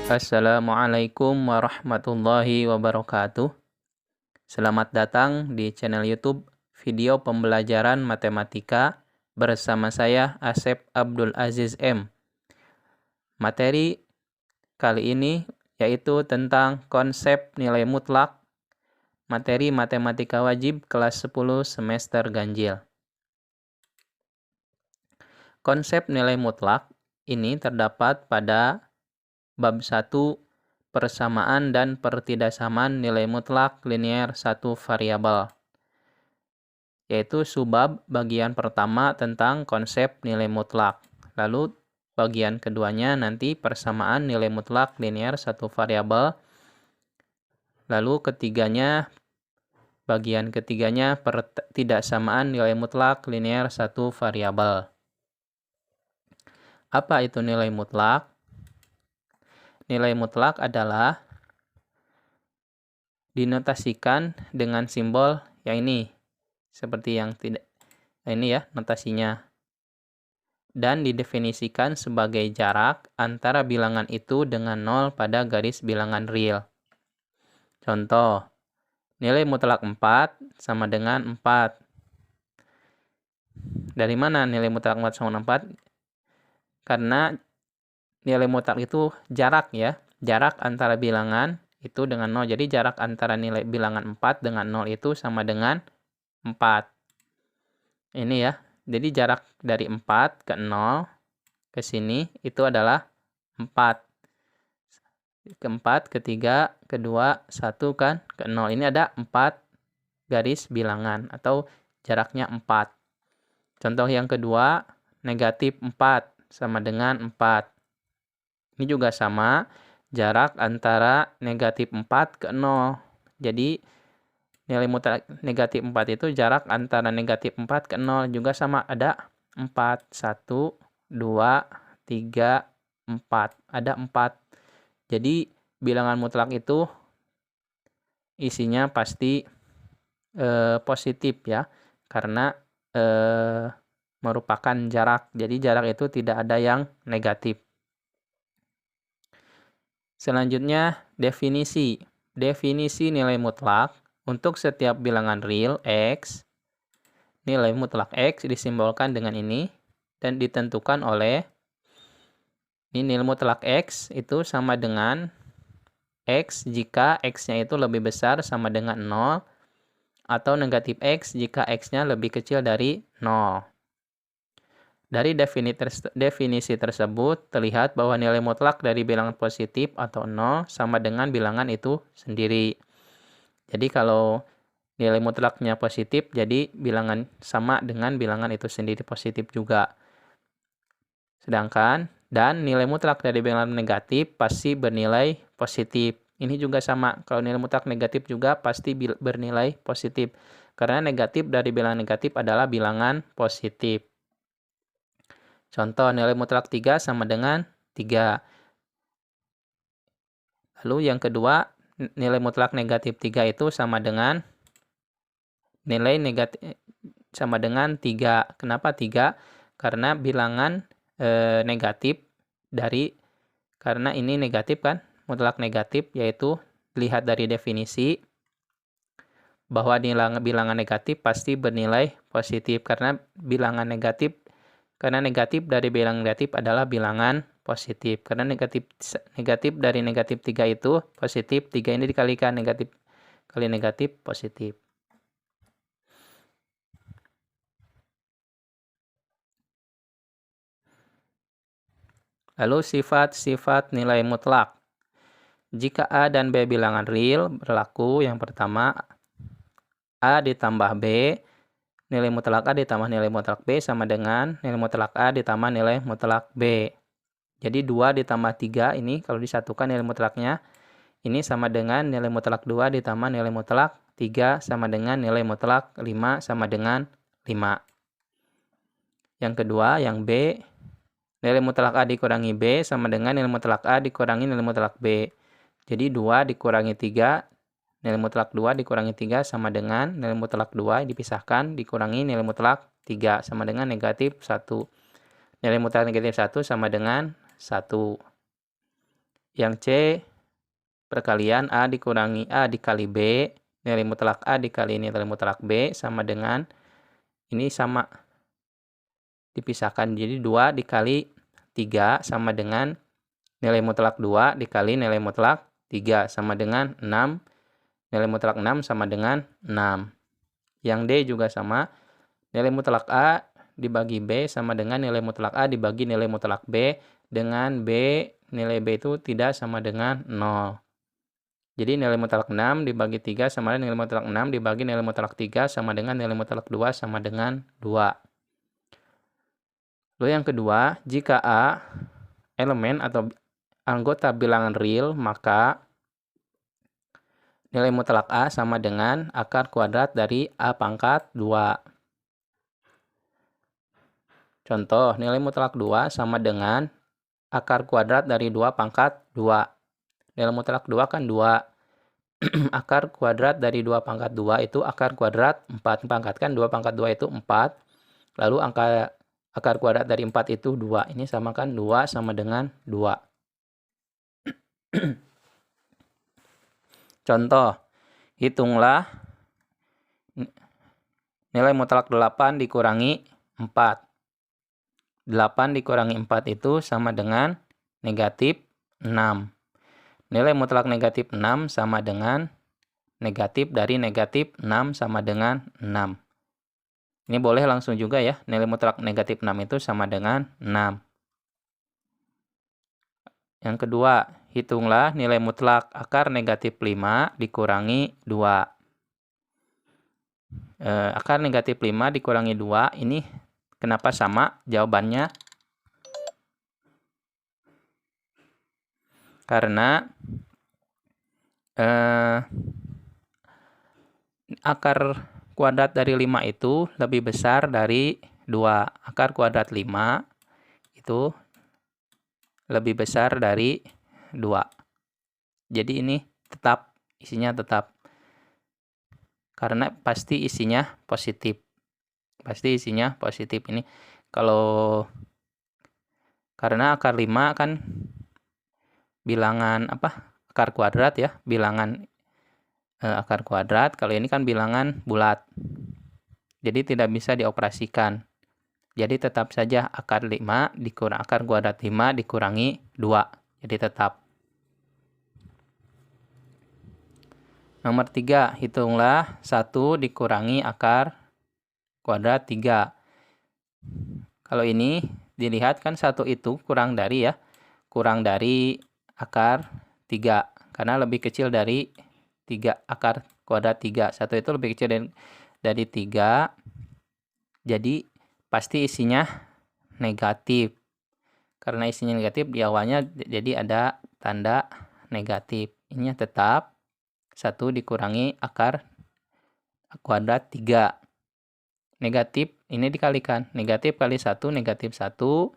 Assalamualaikum warahmatullahi wabarakatuh. Selamat datang di channel YouTube Video Pembelajaran Matematika bersama saya Asep Abdul Aziz M. Materi kali ini yaitu tentang konsep nilai mutlak, materi matematika wajib kelas 10 semester ganjil. Konsep nilai mutlak ini terdapat pada bab 1 persamaan dan pertidaksamaan nilai mutlak linier satu variabel, yaitu subbab bagian pertama tentang konsep nilai mutlak. Lalu bagian keduanya nanti persamaan nilai mutlak linier satu variabel. Lalu bagian ketiganya pertidaksamaan nilai mutlak linier satu variabel. Apa itu nilai mutlak? Nilai mutlak adalah dinotasikan dengan simbol yang ini. Seperti yang ini ya notasinya. Dan didefinisikan sebagai jarak antara bilangan itu dengan 0 pada garis bilangan real. Contoh, nilai mutlak 4 sama dengan 4. Dari mana nilai mutlak 4 sama 4? Karena nilai mutlak itu jarak ya. Jarak antara bilangan itu dengan 0. Jadi jarak antara nilai bilangan 4 dengan 0 itu sama dengan 4. Ini ya. Jadi jarak dari 4 ke 0 ke sini itu adalah 4. Ke 4, ke 3, ke 2, 1 kan, ke 0. Ini ada 4 garis bilangan atau jaraknya 4. Contoh yang kedua, negatif 4 sama dengan 4. Ini juga sama, jarak antara negatif 4 ke 0. Jadi, nilai mutlak negatif 4 itu jarak antara negatif 4 ke 0. Juga sama, ada 4. 1, 2, 3, 4. Ada 4. Jadi, bilangan mutlak itu isinya pasti positif ya. Karena merupakan jarak. Jadi, jarak itu tidak ada yang negatif. Selanjutnya, definisi. Definisi nilai mutlak untuk setiap bilangan real X. Nilai mutlak X disimbolkan dengan ini dan ditentukan oleh ini nilai mutlak X itu sama dengan X jika X-nya itu lebih besar sama dengan 0 atau negatif X jika X-nya lebih kecil dari 0. Dari definisi tersebut, terlihat bahwa nilai mutlak dari bilangan positif atau 0 sama dengan bilangan itu sendiri. Jadi kalau nilai mutlaknya positif, jadi bilangan sama dengan bilangan itu sendiri positif juga. Sedangkan, dan nilai mutlak dari bilangan negatif pasti bernilai positif. Ini juga sama, kalau nilai mutlak negatif juga pasti bernilai positif. Karena negatif dari bilangan negatif adalah bilangan positif. Contoh, nilai mutlak 3 sama dengan 3. Lalu yang kedua, nilai mutlak negatif 3 itu sama dengan nilai negatif sama dengan 3. Kenapa 3? Karena bilangan negatif karena ini negatif kan, mutlak negatif, yaitu lihat dari definisi bahwa bilangan negatif pasti bernilai positif karena negatif dari bilangan negatif adalah bilangan positif. Karena negatif dari negatif 3 itu positif, 3 ini dikalikan negatif kali negatif positif. Lalu sifat-sifat nilai mutlak. Jika A dan B bilangan real, berlaku yang pertama A ditambah B, nilai mutlak A ditambah nilai mutlak B sama dengan nilai mutlak A ditambah nilai mutlak B. Jadi 2 ditambah 3 ini kalau disatukan nilai mutlaknya ini sama dengan nilai mutlak 2 ditambah nilai mutlak 3 sama dengan nilai mutlak 5 sama dengan 5. Yang kedua, yang B, nilai mutlak A dikurangi B sama dengan nilai mutlak A dikurangi nilai mutlak B. Jadi 2 dikurangi 3, nilai mutlak 2 dikurangi 3 sama dengan nilai mutlak 2 dipisahkan dikurangi nilai mutlak 3 sama dengan negatif 1. Nilai mutlak negatif 1 sama dengan 1. Yang C perkalian A dikurangi A dikali B, nilai mutlak A dikali nilai mutlak B sama dengan, ini sama, dipisahkan. Jadi 2 dikali 3 sama dengan nilai mutlak 2 dikali nilai mutlak 3 sama dengan 6. Nilai mutlak 6 sama dengan 6. Yang D juga sama. Nilai mutlak A dibagi B sama dengan nilai mutlak A dibagi nilai mutlak B, dengan nilai B itu tidak sama dengan 0. Jadi nilai mutlak 6 dibagi 3 sama dengan nilai mutlak 6 dibagi nilai mutlak 3 sama dengan nilai mutlak 2 sama dengan 2. Lalu yang kedua, jika A elemen atau anggota bilangan real, maka nilai mutlak A sama dengan akar kuadrat dari A pangkat 2. Contoh, nilai mutlak 2 sama dengan akar kuadrat dari 2 pangkat 2. Nilai mutlak 2 kan 2. Akar kuadrat dari 2 pangkat 2 itu akar kuadrat 4. Pangkatkan 2 pangkat 2 itu 4. Lalu akar kuadrat dari 4 itu 2. Ini samakan 2 sama dengan 2. Contoh, hitunglah nilai mutlak 8 dikurangi 4. 8 dikurangi 4 itu sama dengan negatif 6. Nilai mutlak negatif 6 sama dengan negatif dari negatif 6 sama dengan 6. Ini boleh langsung juga ya. Nilai mutlak negatif 6 itu sama dengan 6. Yang kedua, hitunglah nilai mutlak akar negatif 5 dikurangi 2. Akar negatif 5 dikurangi 2 ini kenapa sama? Jawabannya karena akar kuadrat dari 5 itu lebih besar dari 2. Akar kuadrat 5 itu lebih besar dari 2. Jadi ini tetap, isinya tetap. Karena pasti isinya positif. Pasti isinya positif. Ini kalau karena akar 5 kan bilangan akar kuadrat ya, bilangan akar kuadrat. Kalau ini kan bilangan bulat. Jadi tidak bisa dioperasikan. Jadi tetap saja akar 5 dikurang akar kuadrat 5 dikurangi 2. Jadi tetap. Nomor 3, hitunglah 1 dikurangi akar kuadrat 3. Kalau ini dilihat kan 1 itu kurang dari ya. Kurang dari akar 3. Karena lebih kecil dari 3, akar kuadrat 3. 1 itu lebih kecil dari 3. Jadi pasti isinya negatif. Karena isinya negatif di awalnya jadi ada tanda negatif. Ini tetap 1 dikurangi akar kuadrat 3. Negatif ini dikalikan. Negatif kali 1 negatif 1.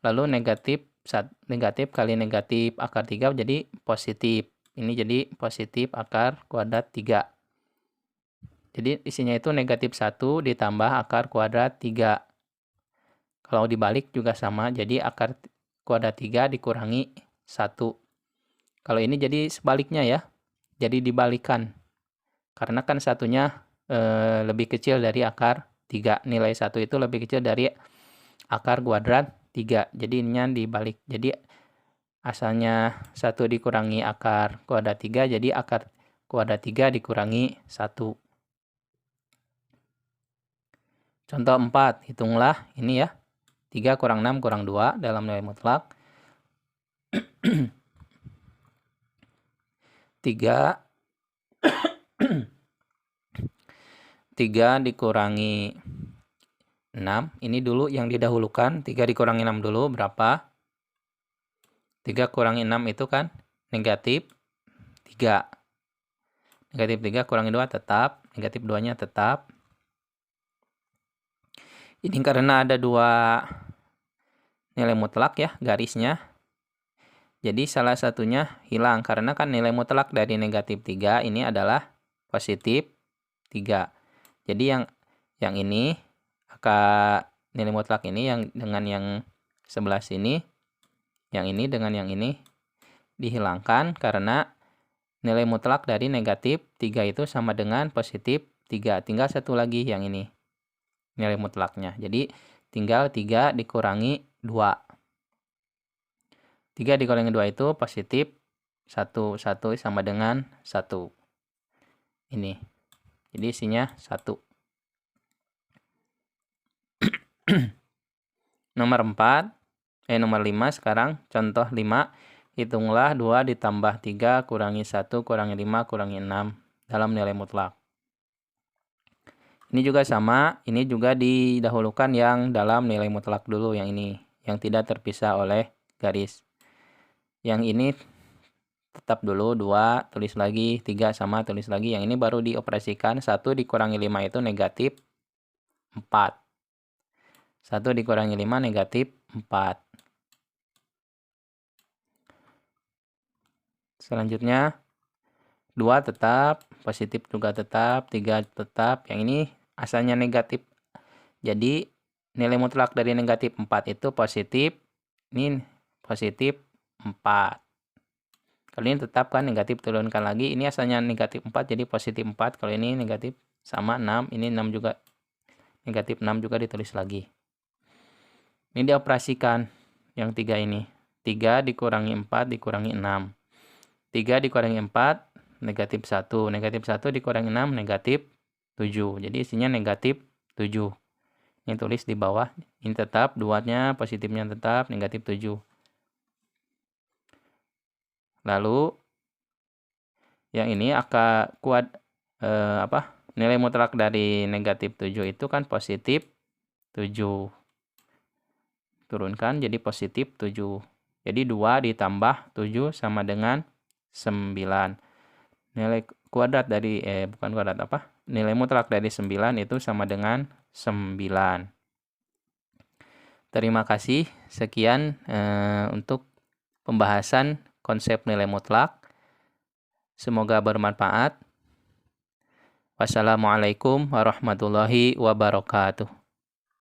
Lalu negatif kali negatif akar 3 jadi positif. Ini jadi positif akar kuadrat 3. Jadi isinya itu negatif 1 ditambah akar kuadrat 3. Kalau dibalik juga sama, jadi akar kuadrat 3 dikurangi 1. Kalau ini jadi sebaliknya ya, jadi dibalikan. Karena kan satunya lebih kecil dari akar 3. Nilai 1 itu lebih kecil dari akar kuadrat 3. Jadi ininya dibalik. Jadi asalnya 1 dikurangi akar kuadrat 3, jadi akar kuadrat 3 dikurangi 1. Contoh 4, hitunglah ini ya. 3 kurang 6 kurang 2 dalam nilai mutlak. 3 dikurangi 6. Ini dulu yang didahulukan. 3 dikurangi 6 dulu berapa? 3 kurangi 6 itu kan negatif 3. Negatif 3 kurangi 2 tetap. Negatif 2-nya tetap. Ini karena ada 2 nilai mutlak ya garisnya. Jadi salah satunya hilang karena kan nilai mutlak dari negatif 3 ini adalah positif 3. Jadi yang ini akar nilai mutlak ini yang dengan yang sebelah sini, yang ini dengan yang ini dihilangkan karena nilai mutlak dari negatif 3 itu sama dengan positif 3. Tinggal satu lagi yang ini, nilai mutlaknya. Jadi tinggal 3 dikurangi 2. 3 dikurangi 2 itu positif 1. 1 sama dengan 1. Ini. Jadi isinya 1. Nomor 5 sekarang. Contoh 5. Hitunglah 2 ditambah 3 kurangi 1 kurangi 5 kurangi 6 dalam nilai mutlak. Ini juga sama. Ini juga didahulukan yang dalam nilai mutlak dulu, yang ini. Yang tidak terpisah oleh garis. Yang ini tetap dulu 2, tulis lagi, 3 sama tulis lagi. Yang ini baru dioperasikan. 1 dikurangi 5 itu negatif 4. 1 dikurangi 5 negatif 4. Selanjutnya 2 tetap, positif juga tetap, 3 tetap. Yang ini asalnya negatif. Jadi nilai mutlak dari negatif 4 itu positif. Ini positif 4. Kalau ini tetap kan negatif, turunkan lagi. Ini asalnya negatif 4 jadi positif 4. Kalau ini negatif sama 6. Ini 6 juga. Negatif 6 juga ditulis lagi. Ini dioperasikan yang 3 ini. 3 dikurangi 4 dikurangi 6. 3 dikurangi 4 negatif 1. Negatif 1 dikurangi 6 negatif 7. Jadi isinya negatif 7. Ini tulis di bawah. Ini tetap, 2-nya positifnya tetap negatif 7. Lalu yang ini nilai mutlak dari negatif 7 itu kan positif 7. Turunkan jadi positif 7. Jadi 2 ditambah 7 sama dengan 9. Nilai kuadrat dari nilai mutlak dari 9 itu sama dengan 9. Terima kasih. Sekian untuk pembahasan konsep nilai mutlak. Semoga bermanfaat. Wassalamualaikum warahmatullahi wabarakatuh.